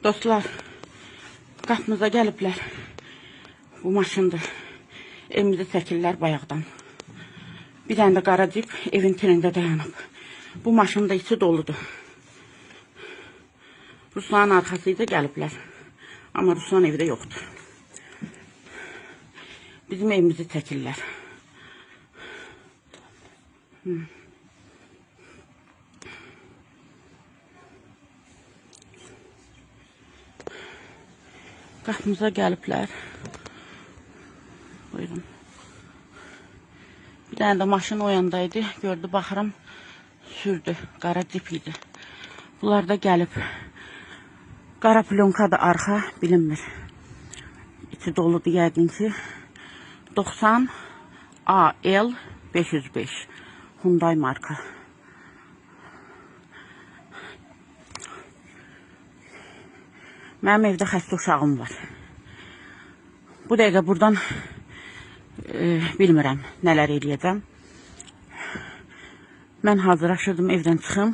Dostlar, qapımıza gəliblər. Bu maşındır. Evimizi çəkirlər bayaqdan. Bir dənə də qara cip evin tinində dayanıb. Bu maşının da içi doludur. Ruslanın arxasıyla gəliblər. Amma Ruslan evdə yoxdur. Bizim evimizi çəkirlər. Qapımıza gəliblər. Buyurun. Bir dənə də maşın o yandaydı. Gördü, baxıram, sürdü. Qara cip idi. Bunlar da gəlib. Qara plyonkadır arxa, bilinmir. İçi doludur yəqin ki. 90 AL 505 Hyundai marka. Mənim evdə xəstə uşağım var. Bu dəqiqə buradan bilmirəm nələr eləyəcəm. Mən hazırlaşırdım, evdən çıxım.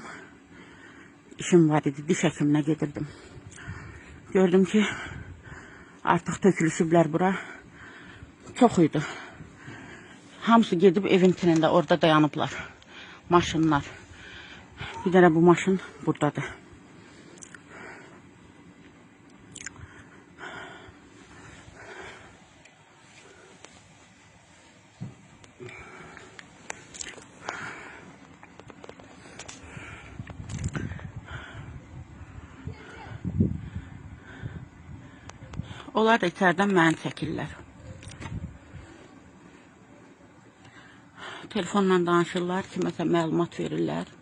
İşim var idi, diş həkiminə gedirdim. Gördüm ki, artıq tökülüşüblər bura. Çox idi. Hamısı gedib evin tinində, orada dayanıblar. Maşınlar. Bir dənə bu maşın buradadır. Onlar da içərdən məni çəkirlər. Telefonla danışırlar, kiməsə məlumat verirlər.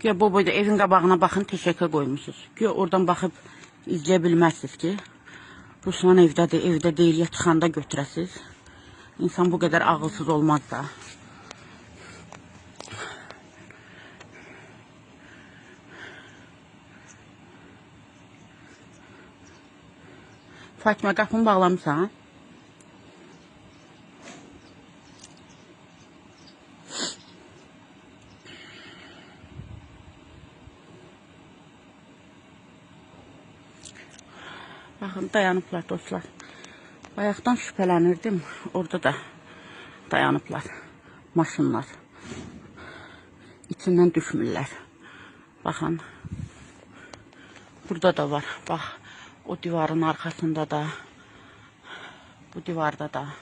Güya bu boyda evin qabağına baxın, teşəkə qoymuşsunuz. Güya oradan baxıb izləyə bilməzsiniz ki, Ruslan evdədir, evdə deyil, ya çıxanda götürəsiz. İnsan bu qədər ağılsız olmaz da. Fatimə, qapını bağlamısan? Baxın, dayanıblar dostlar. Bayaqdan şübhələnirdim. Orada da dayanıblar. Maşınlar. İçindən düşmürlər. Baxın. Burada da var. Bax. O divarın arxasında da. Bu divarda da.